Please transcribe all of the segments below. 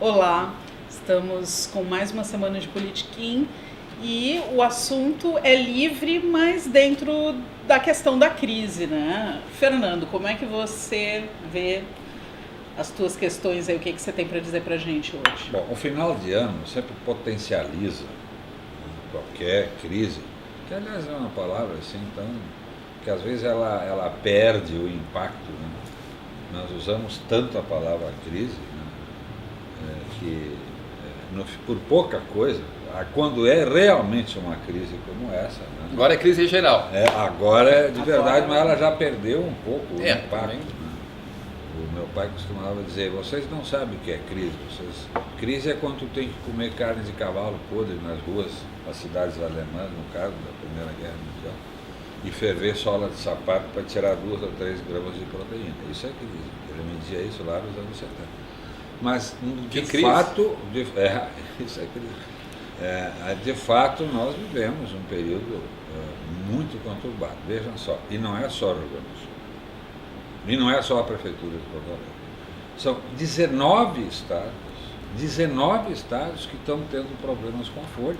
Olá, estamos com mais uma semana de Politiquim e o assunto é livre, mas dentro da questão da crise, né? Fernando, como é que você vê as tuas questões aí? O que você tem para dizer para a gente hoje? Bom, o final de ano sempre potencializa qualquer crise, que aliás é uma palavra assim tão... que às vezes ela perde o impacto, né? Nós usamos tanto a palavra crise, né? Por pouca coisa, quando é realmente uma crise como essa... Né? Agora é crise geral. Agora é de verdade, mas ela já perdeu um pouco o impacto. Também. Né? O meu pai costumava dizer, vocês não sabem o que é crise. Crise é quando tu tem que comer carne de cavalo podre nas ruas, nas cidades alemãs, no caso da Primeira Guerra Mundial, e ferver sola de sapato para tirar 2 ou 3 gramas de proteína. Isso é crise. Ele media isso lá nos anos 70. Mas, de fato... isso é crise. De fato, nós vivemos um período muito conturbado. Vejam só, e não é só o Rio Grande do Sul. E não é só a Prefeitura de Porto Alegre. São 19 estados que estão tendo problemas com a folha.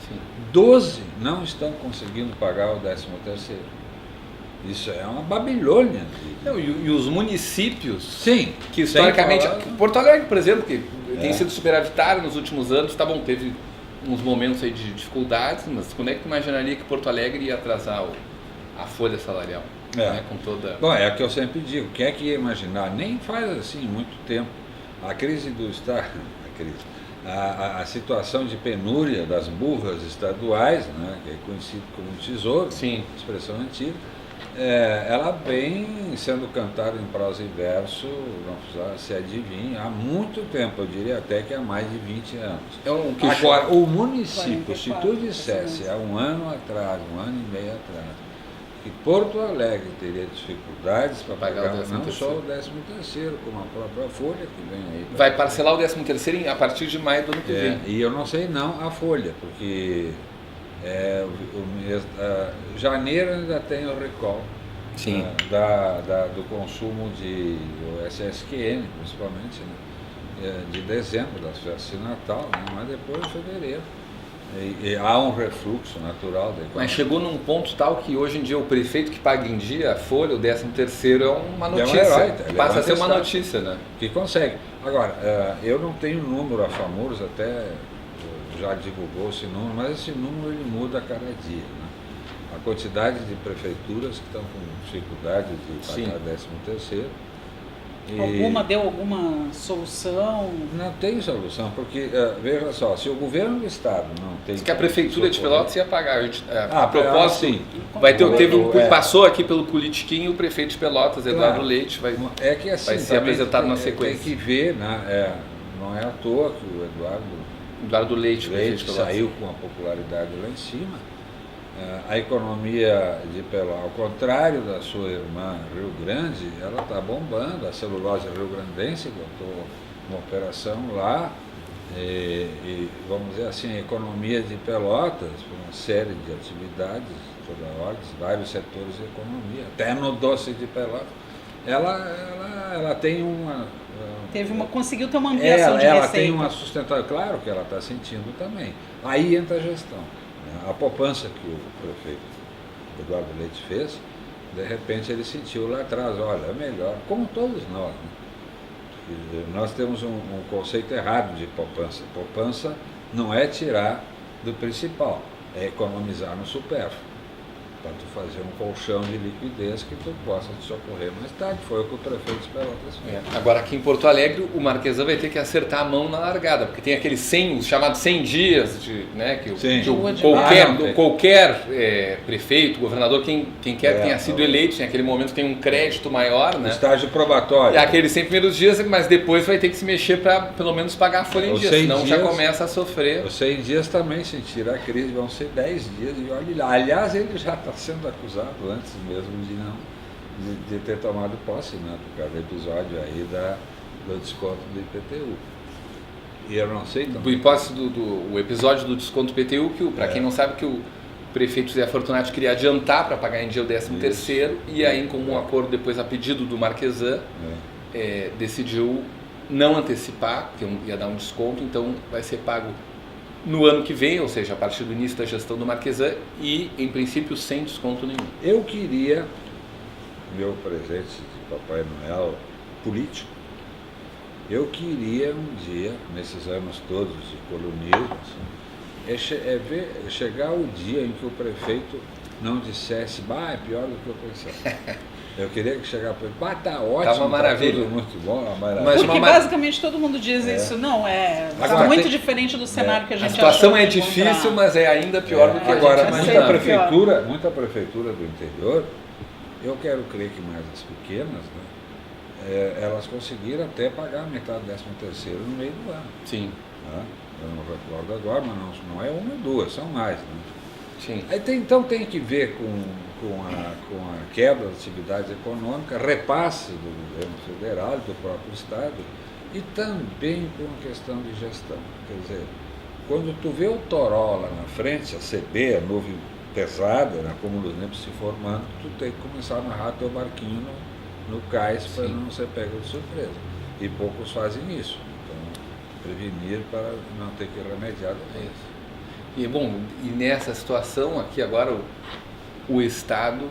Sim. 12 não estão conseguindo pagar o 13º. Isso é uma Babilônia. Não, e os municípios, Sim, que historicamente... Porto Alegre, por exemplo, que tem sido superavitário nos últimos anos, tá bom, teve uns momentos aí de dificuldades, mas quando é que tu imaginaria que Porto Alegre ia atrasar a folha salarial? Né, com toda... Bom, é o que eu sempre digo, quem é que ia imaginar? Nem faz assim muito tempo. A crise do Estado, a situação de penúria das burras estaduais, né, que é conhecido como tesouro, Sim. expressão antiga, ela vem sendo cantada em prosa e verso, não precisa se adivinhar, há muito tempo, eu diria até que há mais de 20 anos. Agora, o município, se tu dissesse há um ano atrás, um ano e meio atrás, que Porto Alegre teria dificuldades para pagar não só o 13º, como a própria folha que vem aí. Vai parcelar o 13º a partir de maio do ano que vem. E eu não sei não a folha, porque janeiro ainda tem o recall. Sim. Do consumo do SSQN, principalmente, né? De dezembro, das festas de Natal, né? Mas depois de fevereiro. E há um refluxo natural da economia. Mas chegou num ponto tal que hoje em dia o prefeito que paga em dia a folha, o 13º, é uma notícia. Passa a ser uma notícia, né? Que consegue. Agora, eu não tenho número a FAMURS, até já divulgou esse número, mas esse número ele muda a cada dia. Né? A quantidade de prefeituras que estão com dificuldade de pagar 13º. Deu alguma solução? Não tem solução, porque, veja só, se o governo do Estado não tem... Diz que a Prefeitura de Pelotas ia pagar. A propósito, sim. Passou aqui pelo Politiquinho o prefeito de Pelotas, Eduardo Leite, vai ser apresentado na sequência. Tem que ver, né? Não é à toa que o Eduardo Leite saiu com a popularidade lá em cima. A economia de Pelotas, ao contrário da sua irmã Rio Grande, ela está bombando. A celulose rio-grandense botou uma operação lá e, vamos dizer assim, a economia de Pelotas, uma série de atividades, toda a ordem, vários setores de economia, até no doce de Pelotas, ela tem uma... Conseguiu ter uma ampliação de receita. Ela tem uma sustentabilidade, claro que ela está sentindo também. Aí entra a gestão. A poupança que o prefeito Eduardo Leite fez, de repente ele sentiu lá atrás, olha, é melhor, como todos nós. Né? Nós temos um conceito errado de poupança. Poupança não é tirar do principal, é economizar no supérfluo, para tu fazer um colchão de liquidez que tu possa te socorrer mais tarde. Foi o que o prefeito de Pelotas fez. Agora aqui em Porto Alegre o Marquesã vai ter que acertar a mão na largada, porque tem aqueles 100, os chamados 100 dias, qualquer prefeito, governador, quem quer que tenha sido eleito, naquele momento tem um crédito maior, né? Estágio probatório. Aqueles 100 primeiros dias, mas depois vai ter que se mexer para pelo menos pagar a folha em dia, senão já começa a sofrer. Os 100 dias também sentiram a crise, vão ser 10 dias e olha lá. Aliás, ele já está sendo acusado antes mesmo de ter tomado posse, né, por causa do episódio aí do desconto do IPTU. E eu não sei também. O episódio do desconto do IPTU, que para quem não sabe, que o prefeito Zé Fortunato queria adiantar para pagar em dia o 13º, e aí em comum acordo, depois a pedido do Marquesã, decidiu não antecipar, porque ia dar um desconto, então vai ser pago no ano que vem, ou seja, a partir do início da gestão do Marquesan e, em princípio, sem desconto nenhum. Eu queria meu presente de Papai Noel político. Eu queria um dia, nesses anos todos de colonismo, chegar o dia em que o prefeito não dissesse, é pior do que eu pensava. Eu queria que chegasse para ele, tá ótimo, tá uma maravilha. Tudo muito bom, uma maravilha. Mas porque basicamente todo mundo diz isso, não, tá muito diferente do cenário que a gente achou. A situação é de difícil, mas é ainda pior do que agora, a gente imaginava. Muita prefeitura do interior, eu quero crer que mais as pequenas, né, elas conseguiram até pagar metade do 13º no meio do ano. Sim. Né? Eu não recordo agora, mas não é uma ou duas, são mais. Né? Sim. Então tem que ver com a quebra da atividade econômica, repasse do governo federal, do próprio Estado, e também com a questão de gestão. Quer dizer, quando tu vê o toró lá na frente, a CB, a nuvem pesada, né, como os negros se formando, tu tem que começar a amarrar teu barquinho no cais para não ser pego de surpresa. E poucos fazem isso. Então, prevenir para não ter que remediar depois. E bom, e nessa situação aqui agora o Estado,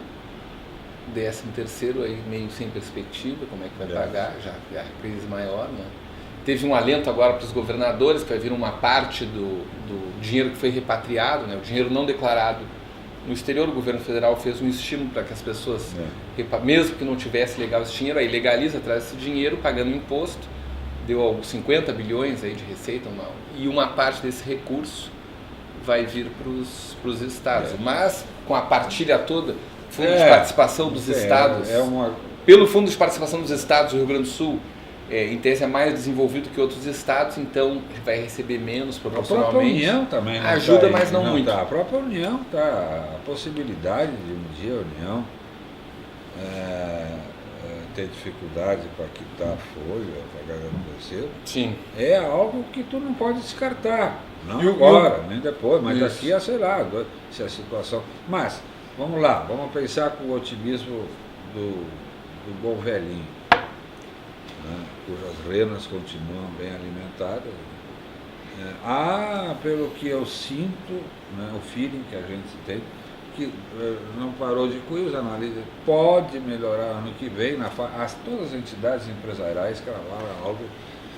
13º aí meio sem perspectiva, como é que vai pagar, já a crise maior, né? Teve um alento agora para os governadores, que vai vir uma parte do dinheiro que foi repatriado, né? O dinheiro não declarado no exterior, o governo federal fez um estímulo para que as pessoas, mesmo que não tivesse legal esse dinheiro, aí legaliza, traz esse dinheiro pagando imposto, deu 50 bilhões aí de receita, e uma parte desse recurso vai vir para os estados, mas com a partilha toda, fundo de participação dos estados, pelo fundo de participação dos estados, o Rio Grande do Sul, em tese é mais desenvolvido que outros estados, então vai receber menos proporcionalmente. A própria União também não ajuda, mas não muito. A própria União a possibilidade de um dia a União ter dificuldade para quitar a folha, pagar o terceiro, sim, é algo que tu não pode descartar. Não agora, nem depois, mas daqui a, sei lá, se a situação... Mas, vamos lá, vamos pensar com o otimismo do bom velhinho, né, cujas renas continuam bem alimentadas. Pelo que eu sinto, né, o feeling que a gente tem, que não parou de cuir, os analistas pode melhorar ano que vem, todas as entidades empresariais cravaram algo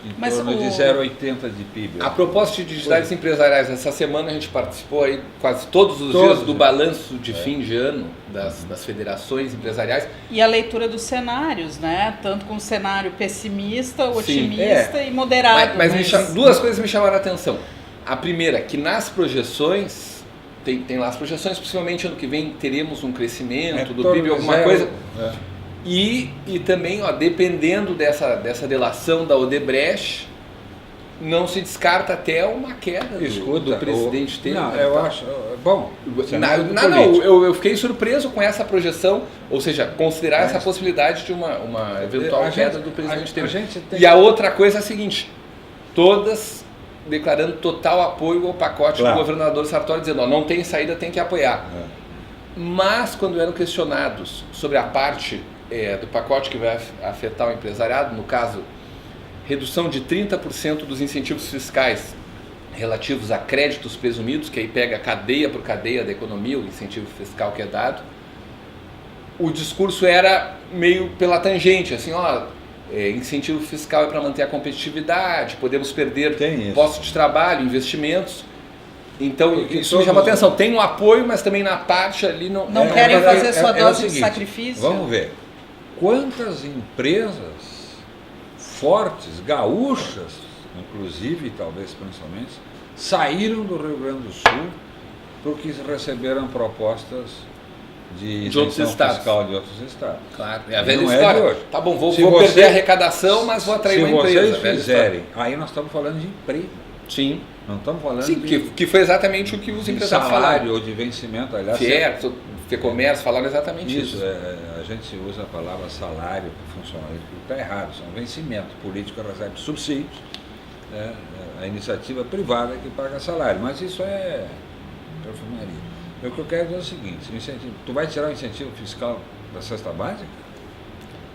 em torno de 0,80 de PIB. A propósito de entidades empresariais, essa semana a gente participou aí quase todos os dias do balanço de fim de ano das federações empresariais. E a leitura dos cenários, né? Tanto com o cenário pessimista, otimista e moderado. Mas duas coisas me chamaram a atenção. A primeira, que nas projeções, tem lá as projeções, possivelmente ano que vem teremos um crescimento do PIB, alguma coisa. E também, dependendo dessa delação da Odebrecht, não se descarta até uma queda do presidente Temer. Não, eu acho... Bom, eu fiquei surpreso com essa projeção, ou seja, considerar essa possibilidade de uma eventual queda do presidente Temer. E a outra coisa é a seguinte, todas declarando total apoio ao pacote do governador Sartori, dizendo, não tem saída, tem que apoiar. Mas, quando eram questionados sobre a parte do pacote que vai afetar o empresariado, no caso, redução de 30% dos incentivos fiscais relativos a créditos presumidos, que aí pega cadeia por cadeia da economia, o incentivo fiscal que é dado, o discurso era meio pela tangente, assim, incentivo fiscal é para manter a competitividade, podemos perder postos de trabalho, investimentos. Então, isso me chama a atenção. Tem um apoio, mas também na parte ali não querem fazer sua dose de sacrifício. Vamos ver. Quantas empresas fortes, gaúchas, inclusive, talvez principalmente, saíram do Rio Grande do Sul porque receberam propostas de outros estados. Fiscal de outros estados. Claro, é a velha história. Tá bom, vou perder a arrecadação, mas vou atrair uma empresa. Se vocês fizerem, aí nós estamos falando de emprego. Sim. Não estamos falando que foi exatamente o que os empresários falaram. Salário ou de vencimento, aliás. FEComércio falaram exatamente isso. A gente usa a palavra salário para funcionário, está errado, são vencimento. O político recebe subsídios, a iniciativa privada que paga salário, mas isso é perfumaria. O que eu quero dizer é o seguinte, tu vai tirar o incentivo fiscal da cesta básica?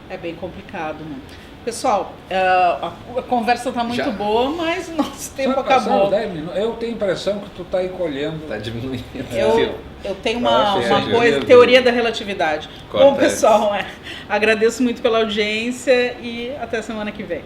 É bem complicado, né? Pessoal, a conversa está muito boa, mas o nosso tempo acabou. 10 minutos. Eu tenho a impressão que tu está encolhendo. Está diminuindo. Eu tenho uma teoria da relatividade. Bom, pessoal, agradeço muito pela audiência e até semana que vem.